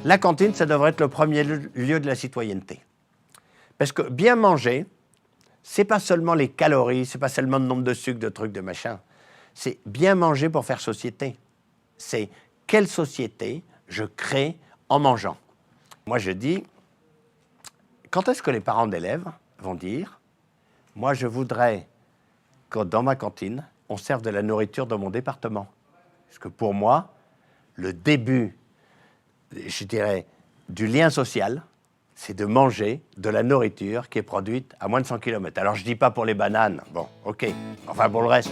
La cantine, ça devrait être le premier lieu de la citoyenneté. Parce que bien manger, c'est pas seulement les calories, c'est pas seulement le nombre de sucres, de trucs, de machin. C'est bien manger pour faire société. C'est quelle société je crée en mangeant. Moi, je dis, quand est-ce que les parents d'élèves vont dire, moi, je voudrais que dans ma cantine, on serve de la nourriture dans mon département. Parce que pour moi, le début, je dirais, du lien social, c'est de manger de la nourriture qui est produite à moins de 100 km. Alors, je ne dis pas pour les bananes, bon, ok, enfin pour le reste.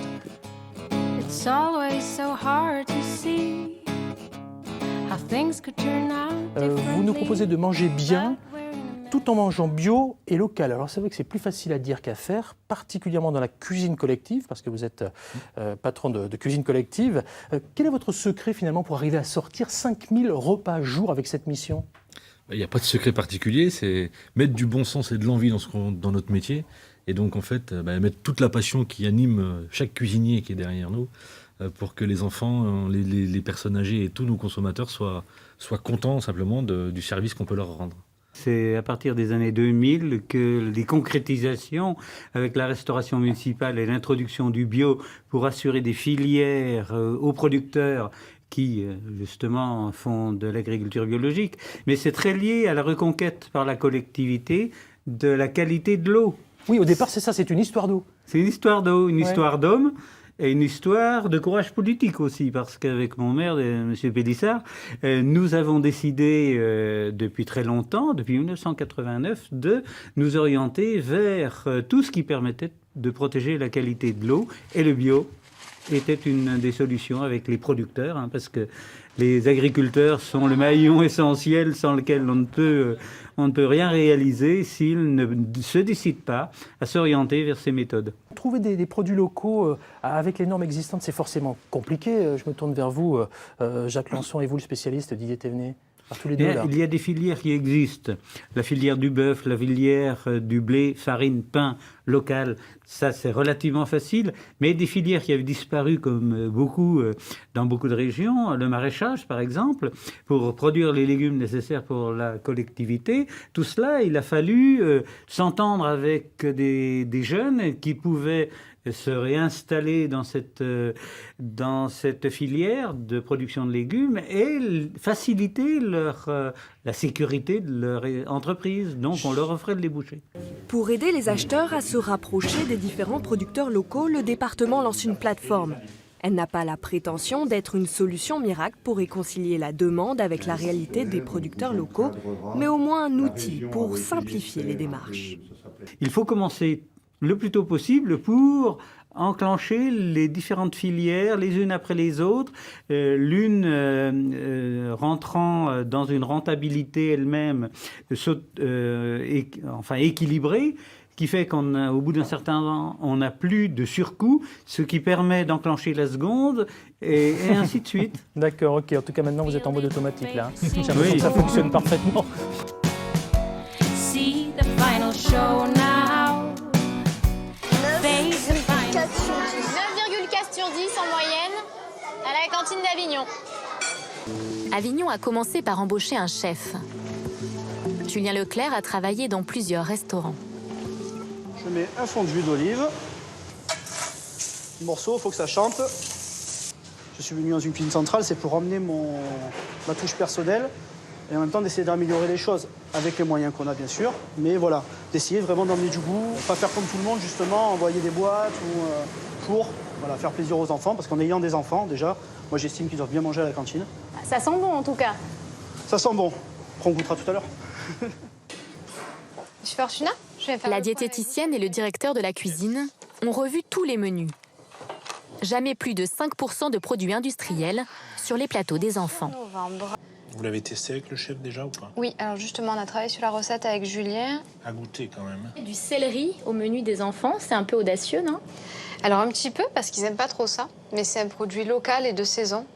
It's always so hard to see how things could turn out Vous nous proposez de manger bien, tout en mangeant bio et local. Alors c'est vrai que c'est plus facile à dire qu'à faire, particulièrement dans la cuisine collective, parce que vous êtes patron de cuisine collective. Quel est votre secret finalement pour arriver à sortir 5000 repas jour avec cette mission ? Il n'y a pas de secret particulier, c'est mettre du bon sens et de l'envie dans notre métier. Et donc en fait, mettre toute la passion qui anime chaque cuisinier qui est derrière nous pour que les enfants, les personnes âgées et tous nos consommateurs soient contents simplement du service qu'on peut leur rendre. C'est à partir des années 2000 que les concrétisations avec la restauration municipale et l'introduction du bio pour assurer des filières aux producteurs qui, justement, font de l'agriculture biologique. Mais c'est très lié à la reconquête par la collectivité de la qualité de l'eau. Oui, au départ, c'est ça, c'est une histoire d'eau. C'est une histoire d'eau, une histoire d'homme. Et une histoire de courage politique aussi, parce qu'avec mon maire, M. Pélissard, nous avons décidé depuis très longtemps, depuis 1989, de nous orienter vers tout ce qui permettait de protéger la qualité de l'eau. Et le bio était une des solutions avec les producteurs, parce que les agriculteurs sont le maillon essentiel sans lequel on ne peut rien réaliser s'ils ne se décident pas à s'orienter vers ces méthodes. Trouver des produits locaux avec les normes existantes, c'est forcément compliqué. Je me tourne vers vous, Jacques Lançon, et vous, le spécialiste, Didier Thévenet. Tous les deux, là. Il y a des filières qui existent. La filière du bœuf, la filière du blé, farine, pain local, ça c'est relativement facile. Mais des filières qui avaient disparu comme dans beaucoup de régions, le maraîchage par exemple, pour produire les légumes nécessaires pour la collectivité, tout cela, il a fallu s'entendre avec des jeunes qui pouvaient se réinstaller dans cette filière de production de légumes et faciliter la sécurité de leur entreprise. Donc on leur offrait de les boucher. Pour aider les acheteurs à se rapprocher des différents producteurs locaux, le département lance une plateforme. Elle n'a pas la prétention d'être une solution miracle pour réconcilier la demande avec la réalité des producteurs locaux, mais au moins un outil pour simplifier les démarches. Il faut commencer le plus tôt possible pour enclencher les différentes filières les unes après les autres, l'une rentrant dans une rentabilité elle-même équilibrée, qui fait qu'au bout d'un certain temps, on n'a plus de surcoût, ce qui permet d'enclencher la seconde, et ainsi de suite. D'accord, ok. En tout cas, maintenant, vous êtes en mode automatique, là. J'ai l'impression que ça fonctionne parfaitement. See the final show now. 9,4 sur 10 en moyenne à la cantine d'Avignon. Avignon a commencé par embaucher un chef. Julien Leclerc a travaillé dans plusieurs restaurants. Je mets un fond d'huile d'olive. Le morceau, il faut que ça chante. Je suis venu dans une cuisine centrale, c'est pour emmener ma touche personnelle et en même temps d'essayer d'améliorer les choses avec les moyens qu'on a bien sûr. Mais voilà, d'essayer vraiment d'emmener du goût, pas faire comme tout le monde justement, envoyer des boîtes ou pour faire plaisir aux enfants. Parce qu'en ayant des enfants déjà, moi j'estime qu'ils doivent bien manger à la cantine. Ça sent bon en tout cas. Ça sent bon. On goûtera tout à l'heure. Je suis Fortuna. La diététicienne et le directeur de la cuisine ont revu tous les menus. Jamais plus de 5% de produits industriels sur les plateaux des enfants. Vous l'avez testé avec le chef déjà ou pas? Oui, alors justement, on a travaillé sur la recette avec Julien. À goûter quand même. Du céleri au menu des enfants, c'est un peu audacieux, non? Alors un petit peu, parce qu'ils n'aiment pas trop ça, mais c'est un produit local et de saison.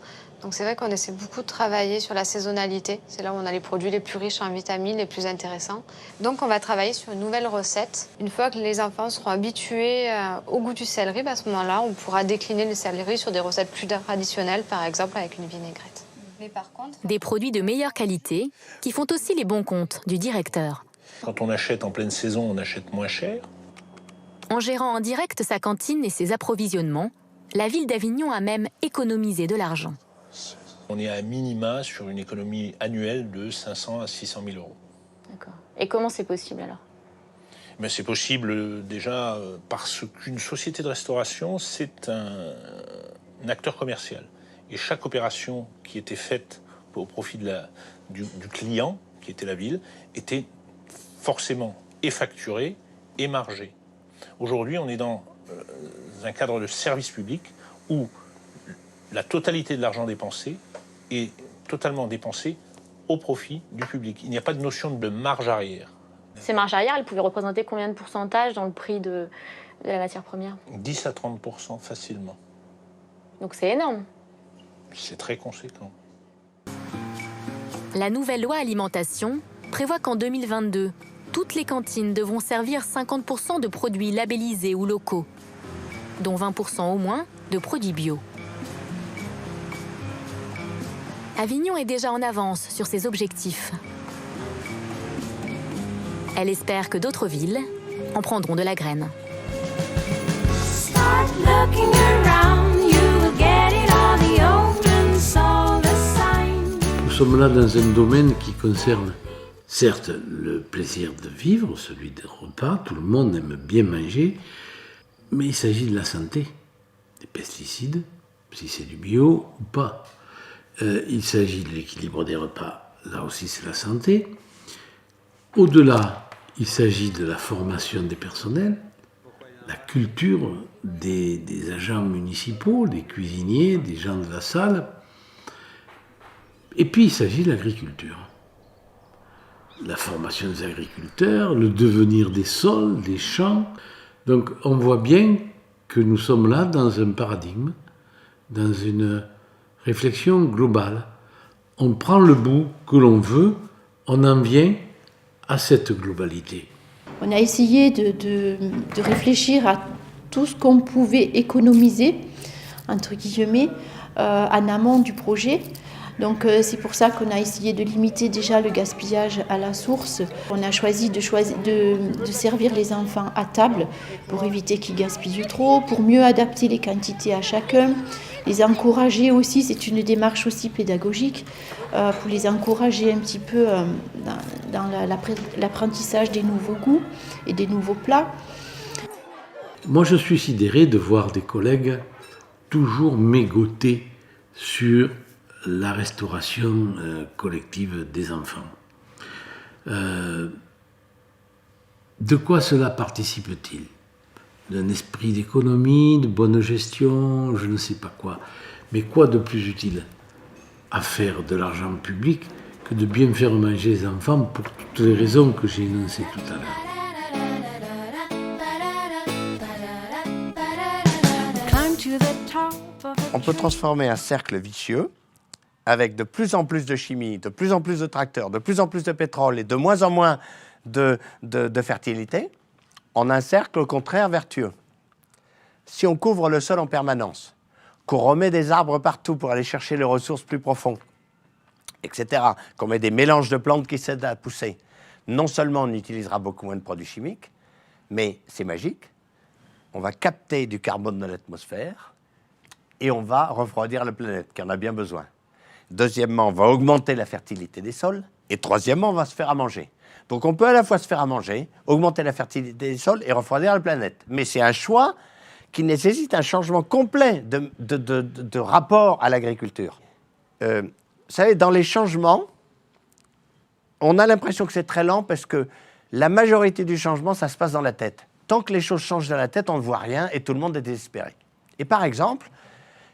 Donc c'est vrai qu'on essaie beaucoup de travailler sur la saisonnalité. C'est là où on a les produits les plus riches en vitamines, les plus intéressants. Donc on va travailler sur une nouvelle recette. Une fois que les enfants seront habitués au goût du céleri, à ce moment-là, on pourra décliner le céleri sur des recettes plus traditionnelles, par exemple avec une vinaigrette. Mais par contre, Des produits de meilleure qualité qui font aussi les bons comptes du directeur. Quand on achète en pleine saison, on achète moins cher. En gérant en direct sa cantine et ses approvisionnements, la ville d'Avignon a même économisé de l'argent. On est à minima sur une économie annuelle de 500 à 600 000 euros. D'accord. Et comment c'est possible alors? Mais c'est possible déjà parce qu'une société de restauration, c'est un acteur commercial. Et chaque opération qui était faite au profit du client, qui était la ville, était forcément et facturée et margée. Aujourd'hui, on est dans un cadre de service public où la totalité de l'argent dépensé est totalement dépensé au profit du public. Il n'y a pas de notion de marge arrière. Ces marges arrière, elles pouvaient représenter combien de pourcentage dans le prix de la matière première? 10 à 30% facilement. Donc c'est énorme. C'est très conséquent. La nouvelle loi alimentation prévoit qu'en 2022, toutes les cantines devront servir 50% de produits labellisés ou locaux, dont 20% au moins de produits bio. Avignon est déjà en avance sur ses objectifs. Elle espère que d'autres villes en prendront de la graine. Nous sommes là dans un domaine qui concerne certes le plaisir de vivre, celui des repas, tout le monde aime bien manger, mais il s'agit de la santé, des pesticides, si c'est du bio ou pas. Il s'agit de l'équilibre des repas, là aussi c'est la santé. Au-delà, il s'agit de la formation des personnels, la culture des agents municipaux, des cuisiniers, des gens de la salle. Et puis il s'agit de l'agriculture. La formation des agriculteurs, le devenir des sols, des champs. Donc on voit bien que nous sommes là dans un paradigme, dans une réflexion globale. On prend le bout que l'on veut, on en vient à cette globalité. On a essayé de réfléchir à tout ce qu'on pouvait économiser, entre guillemets, en amont du projet. Donc c'est pour ça qu'on a essayé de limiter déjà le gaspillage à la source. On a choisi de servir les enfants à table pour éviter qu'ils gaspillent trop, pour mieux adapter les quantités à chacun. Les encourager aussi, c'est une démarche aussi pédagogique, pour les encourager un petit peu dans l'apprentissage des nouveaux goûts et des nouveaux plats. Moi, je suis sidéré de voir des collègues toujours mégoter sur la restauration collective des enfants. De quoi cela participe-t-il ? D'un esprit d'économie, de bonne gestion, je ne sais pas quoi. Mais quoi de plus utile à faire de l'argent public que de bien faire manger les enfants pour toutes les raisons que j'ai énoncées tout à l'heure. On peut transformer un cercle vicieux avec de plus en plus de chimie, de plus en plus de tracteurs, de plus en plus de pétrole et de moins en moins de fertilité en un cercle au contraire vertueux. Si on couvre le sol en permanence, qu'on remet des arbres partout pour aller chercher les ressources plus profondes, etc., qu'on met des mélanges de plantes qui s'aident à pousser, non seulement on utilisera beaucoup moins de produits chimiques, mais c'est magique, on va capter du carbone dans l'atmosphère et on va refroidir la planète, qui en a bien besoin. Deuxièmement, on va augmenter la fertilité des sols. Et troisièmement, on va se faire à manger. Donc on peut à la fois se faire à manger, augmenter la fertilité des sols et refroidir la planète. Mais c'est un choix qui nécessite un changement complet de rapport à l'agriculture. Vous savez, dans les changements, on a l'impression que c'est très lent parce que la majorité du changement, ça se passe dans la tête. Tant que les choses changent dans la tête, on ne voit rien et tout le monde est désespéré. Et par exemple,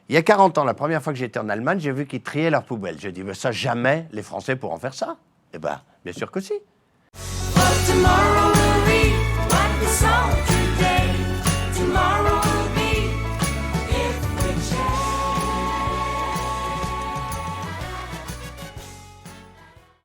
il y a 40 ans, la première fois que j'étais en Allemagne, j'ai vu qu'ils triaient leurs poubelles. J'ai dit, mais ça, jamais les Français pourront faire ça. Eh bien, bien sûr que si.